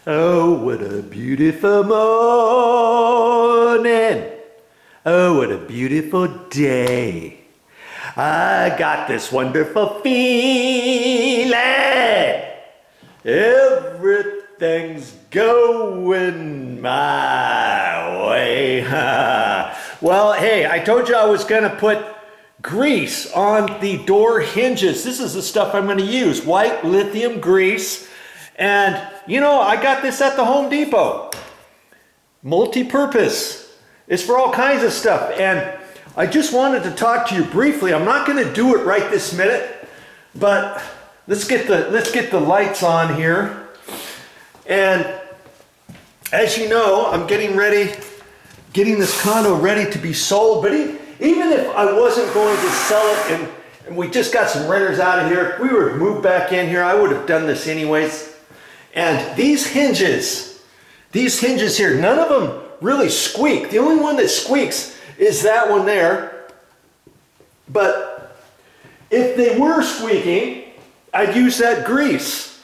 Oh, what a beautiful morning. Oh, what a beautiful day. I got this wonderful feeling. Everything's going my way. Well, hey, I told you I was going to put grease on the door hinges. This is the stuff I'm going to use, white lithium grease. And, you know, I got this at the Home Depot. Multi-purpose. It's for all kinds of stuff. And I just wanted to talk to you briefly. I'm not going to do it right this minute, but let's get the lights on here. And as you know, I'm getting this condo ready to be sold. But even if I wasn't going to sell it and we just got some renters out of here, if we were to move back in here, I would have done this anyways. And these hinges here, none of them really squeak. The only one that squeaks is that one there. But if they were squeaking, I'd use that grease.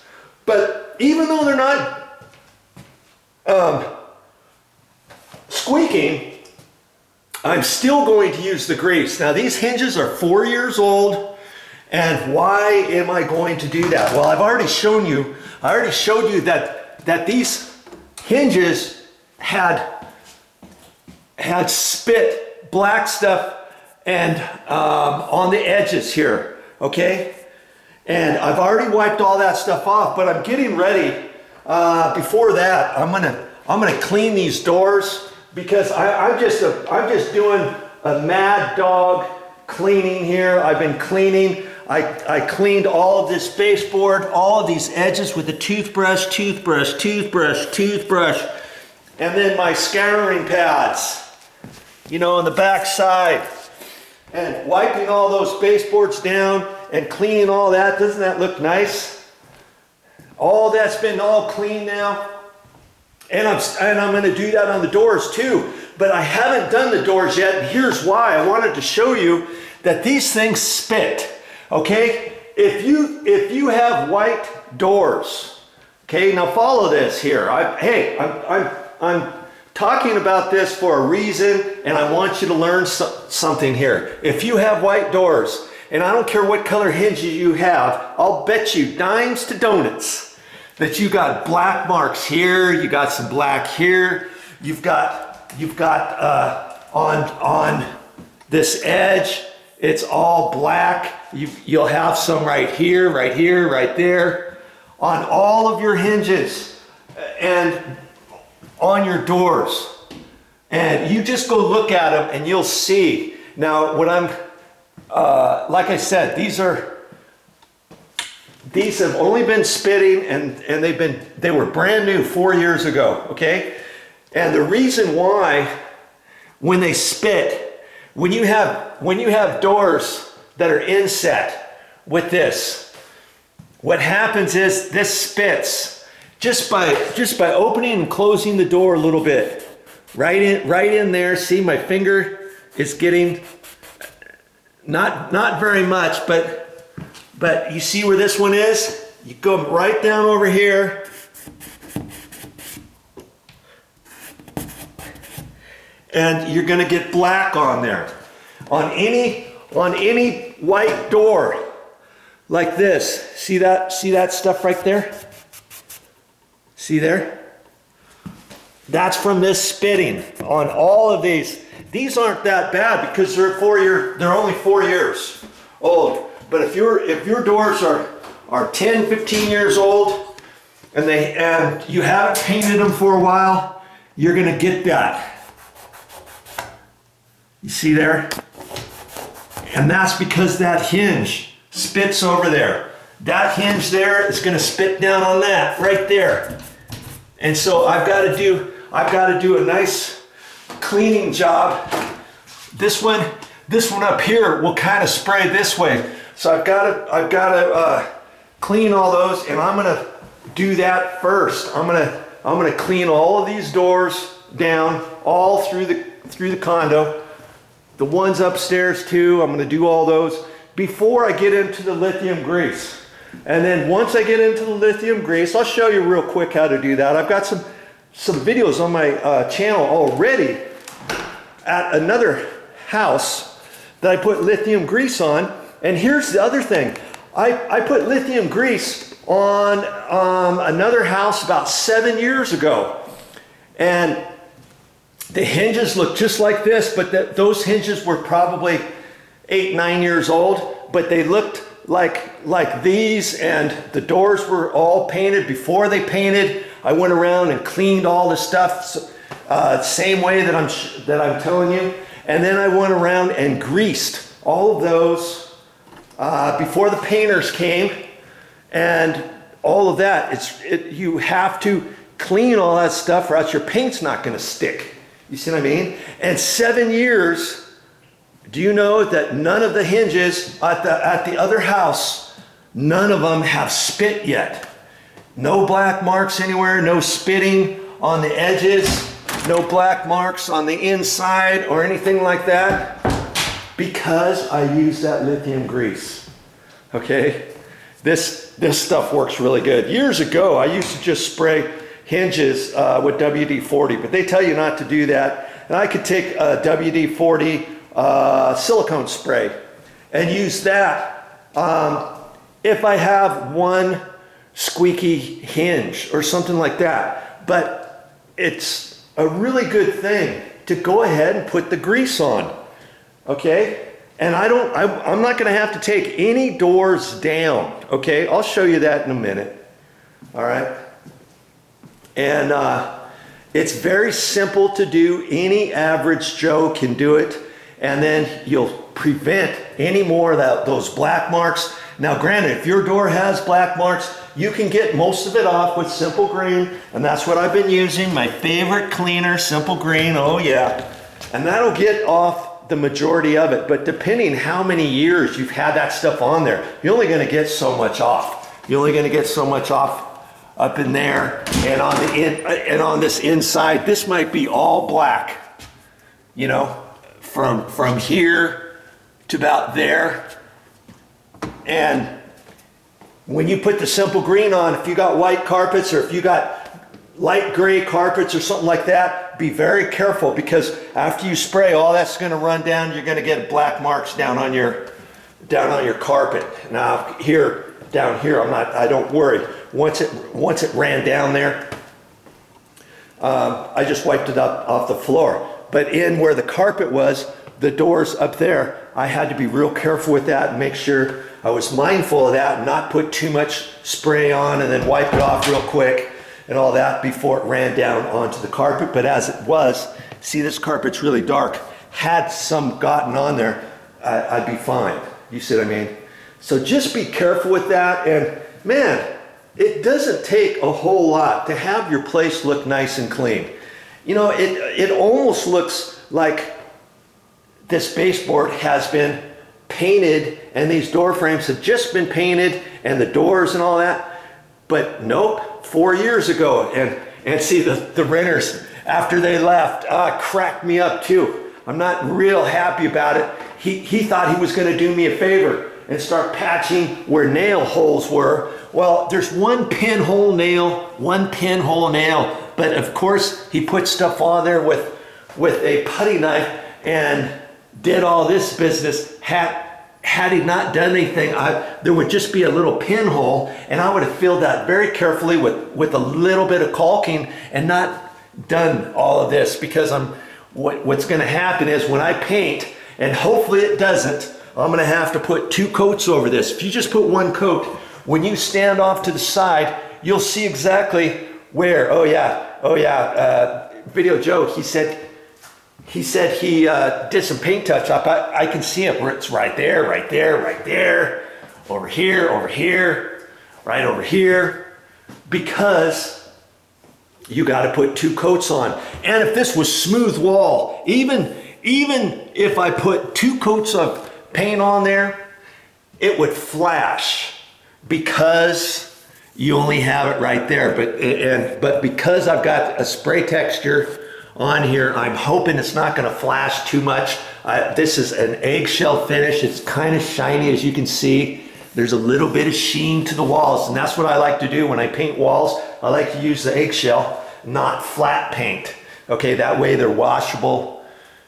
But even though they're not squeaking, I'm still going to use the grease. Now these hinges are 4 years old, and why am I going to do that? Well, I already showed you that these hinges had spit black stuff and on the edges here, okay? And I've already wiped all that stuff off, but I'm getting ready. Before that, I'm gonna clean these doors because I'm just doing a mad dog cleaning here. I've been cleaning. I cleaned all of this baseboard, all of these edges with a toothbrush, and then my scouring pads, you know, on the back side, and wiping all those baseboards down and cleaning all that. Doesn't that look nice? All that's been all clean now. And I'm going to do that on the doors too. But I haven't done the doors yet, and here's why. I wanted to show you that these things spit. Okay, if you have white doors, okay, now follow this here. I'm talking about this for a reason, and I want you to learn something here. If you have white doors, and I don't care what color hinges you have, I'll bet you dimes to donuts that you got black marks here, you got some black here, you've got on this edge, it's all black. You'll have some right here, right there, on all of your hinges and on your doors. And you just go look at them and you'll see. Now, what I'm, like I said, these have only been spitting and they were brand new 4 years ago, okay? And the reason why, when they spit, when you have doors that are inset with this, what happens is this spits just by opening and closing the door a little bit. Right in there. See, my finger is getting not very much, but you see where this one is? You go right down over here. And you're going to get black on there. On any white door like this. See that stuff right there? See there? That's from this spitting on all of these. These aren't that bad because they're only 4 years old. But if your doors are 10, 15 years old and you haven't painted them for a while, you're going to get that. You see there? And that's because that hinge spits over there. That hinge there is going to spit down on that right there. And so I've got to do a nice cleaning job. This one up here will kind of spray this way. So I've got to clean all those, and I'm going to do that first. I'm going to clean all of these doors down all through the condo. The ones upstairs too, I'm going to do all those before I get into the lithium grease. And then once I get into the lithium grease, I'll show you real quick how to do that. I've got some videos on my channel already at another house that I put lithium grease on. And here's the other thing. I put lithium grease on another house about 7 years ago. And the hinges look just like this, but those hinges were probably 8, 9 years old, but they looked like these, and the doors were all painted before they painted. I went around and cleaned all the stuff same way that I'm telling you, and then I went around and greased all of those before the painters came, and all of that. You have to clean all that stuff, or else your paint's not going to stick. You see what I mean? And 7 years. Do you know that none of the hinges at the other house, none of them have spit yet? No black marks anywhere, no spitting on the edges, no black marks on the inside or anything like that, because I use that lithium grease. Okay? This stuff works really good. Years ago, I used to just spray hinges with WD-40, but they tell you not to do that. And I could take a WD-40 silicone spray and use that if I have one squeaky hinge or something like that. But it's a really good thing to go ahead and put the grease on, okay? And I'm not going to have to take any doors down, okay? I'll show you that in a minute, all right? And it's very simple to do. Any average Joe can do it. And then you'll prevent any more of those black marks. Now granted, if your door has black marks, you can get most of it off with Simple Green, and that's what I've been using, my favorite cleaner, Simple Green, oh yeah. And that'll get off the majority of it, but depending how many years you've had that stuff on there, you're only gonna get so much off. You're only gonna get so much off up in there, and on this inside, this might be all black, you know? From here to about there. And when you put the Simple Green on, if you got white carpets or if you got light gray carpets or something like that, be very careful, because after you spray, all that's going to run down. You're going to get black marks down on your carpet. Now down here, I don't worry. Once it ran down there, I just wiped it up off the floor. But in where the carpet was, the doors up there, I had to be real careful with that and make sure I was mindful of that and not put too much spray on and then wipe it off real quick and all that before it ran down onto the carpet. But as it was, see, this carpet's really dark. Had some gotten on there, I'd be fine. You see what I mean? So just be careful with that. And man, it doesn't take a whole lot to have your place look nice and clean. You know, it almost looks like this baseboard has been painted and these door frames have just been painted and the doors and all that. But nope, 4 years ago. And see, the renters, after they left, cracked me up too. I'm not real happy about it. He thought he was going to do me a favor and start patching where nail holes were. Well, there's one pinhole nail, but of course he put stuff on there with a putty knife and did all this business. Had he not done anything, there would just be a little pinhole, and I would have filled that very carefully with a little bit of caulking and not done all of this, because what's going to happen is when I paint, and hopefully it doesn't, I'm going to have to put 2 coats over this. If you just put 1 coat, when you stand off to the side, you'll see exactly where. Oh yeah, VideoJoe, he said he did some paint touch up. I can see it where it's right there, over here, right over here, because you got to put 2 coats on. And if this was smooth wall, even if I put 2 coats of paint on there, it would flash, because you only have it right there. But because I've got a spray texture on here, I'm hoping it's not going to flash too much. This is an eggshell finish. It's kind of shiny, as you can see. There's a little bit of sheen to the walls, and that's what I like to do when I paint walls. I like to use the eggshell, not flat paint. Okay, that way they're washable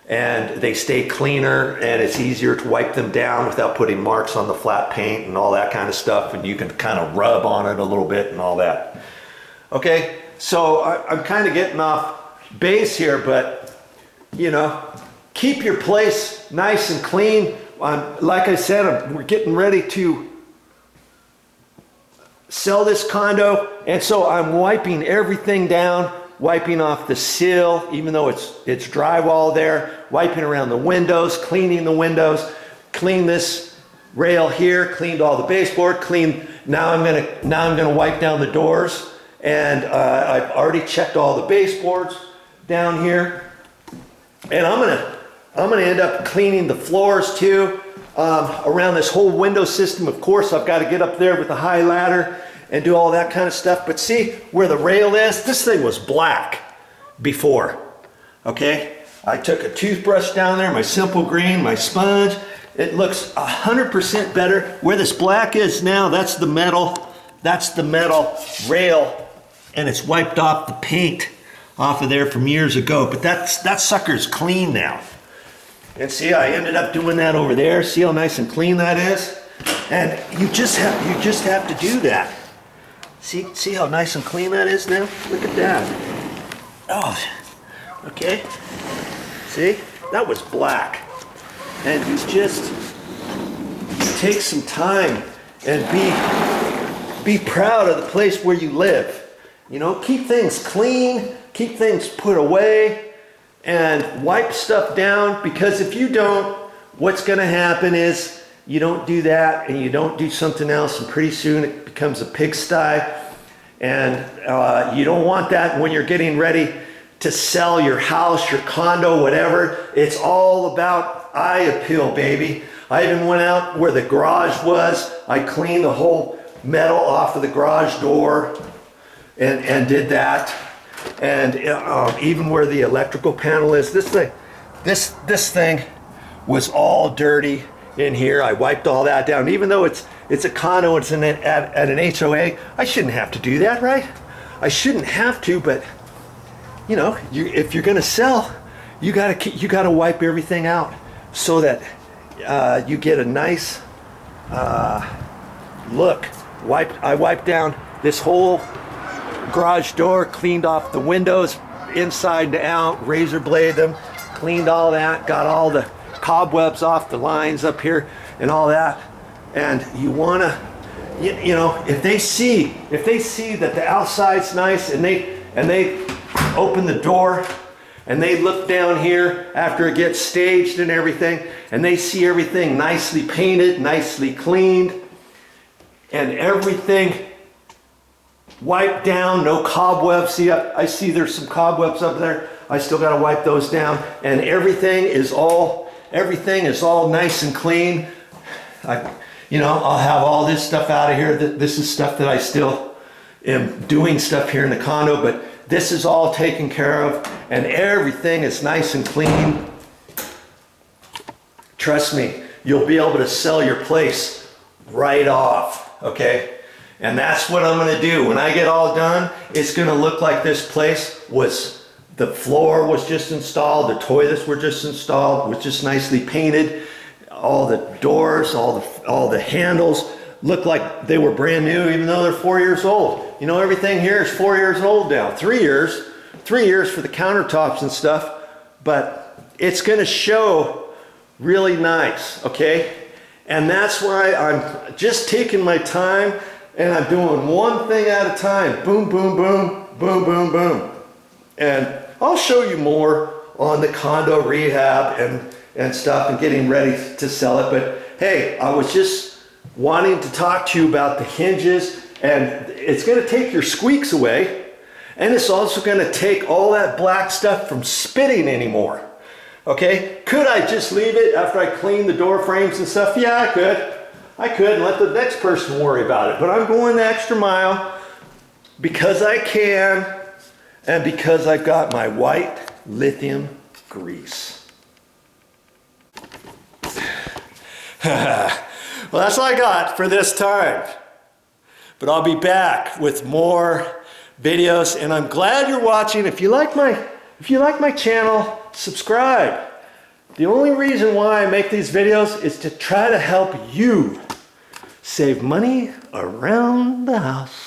and they stay cleaner, and it's easier to wipe them down without putting marks on the flat paint and all that kind of stuff, and you can kind of rub on it a little bit and all that. Okay, so I'm kind of getting off base here, but you know, keep your place nice and clean. Like I said, we're getting ready to sell this condo, and so I'm wiping everything down, wiping off the sill, even though it's drywall there, wiping around the windows, cleaning the windows, clean this rail here, cleaned all the baseboard, now I'm gonna wipe down the doors, and I've already checked all the baseboards down here, and I'm gonna end up cleaning the floors too, around this whole window system. Of course, I've got to get up there with the high ladder and do all that kind of stuff. But see where the rail is? This thing was black before, okay? I took a toothbrush down there, my simple green, my sponge. It looks 100% better. Where this black is now, that's the metal rail, and it's wiped off the paint off of there from years ago. But that sucker's clean now. And see, I ended up doing that over there. See how nice and clean that is? And you just have to do that. See how nice and clean that is now? Look at that. Oh, okay. See, that was black. And you just take some time and be proud of the place where you live. You know, keep things clean, keep things put away, and wipe stuff down, because if you don't, what's gonna happen is you don't do that and you don't do something else, and pretty soon it becomes a pigsty, and you don't want that when you're getting ready to sell your house, your condo, whatever. It's all about eye appeal, baby. I even went out where the garage was. I cleaned the whole metal off of the garage door and did that. And even where the electrical panel is, this thing was all dirty in here. I wiped all that down. Even though it's a condo, it's at an HOA, I shouldn't have to do that, right? I shouldn't have to, but you know, if you're gonna sell, you gotta wipe everything out so that you get a nice look. I wiped down this whole garage door, cleaned off the windows inside and out, razor blade them, cleaned all that, got all the cobwebs off the lines up here and all that. And you wanna, you know, if they see that the outside's nice, and they open the door and they look down here after it gets staged and everything, and they see everything nicely painted, nicely cleaned, and everything wiped down, no cobwebs. See, I see there's some cobwebs up there. I still got to wipe those down, and everything is all nice and clean. I'll have all this stuff out of here. This is stuff that I still am doing stuff here in the condo, but this is all taken care of, and everything is nice and clean. Trust me, you'll be able to sell your place right off, okay? And that's what I'm gonna do. When I get all done, it's gonna look like this place the floor was just installed, the toilets were just installed, was just nicely painted. All the doors, all the handles look like they were brand new, even though they're 4 years old. You know, everything here is 4 years old now. 3 years for the countertops and stuff, but it's gonna show really nice, okay? And that's why I'm just taking my time, and I'm doing one thing at a time. Boom, boom, boom, boom, boom, boom. And I'll show you more on the condo rehab and stuff and getting ready to sell it. But hey, I was just wanting to talk to you about the hinges, and it's gonna take your squeaks away, and it's also gonna take all that black stuff from spitting anymore. Okay, could I just leave it after I clean the door frames and stuff? Yeah, I could and let the next person worry about it. But I'm going the extra mile because I can, and because I've got my white lithium grease. Well, that's all I got for this time. But I'll be back with more videos, and I'm glad you're watching. If you like my channel, subscribe. The only reason why I make these videos is to try to help you save money around the house.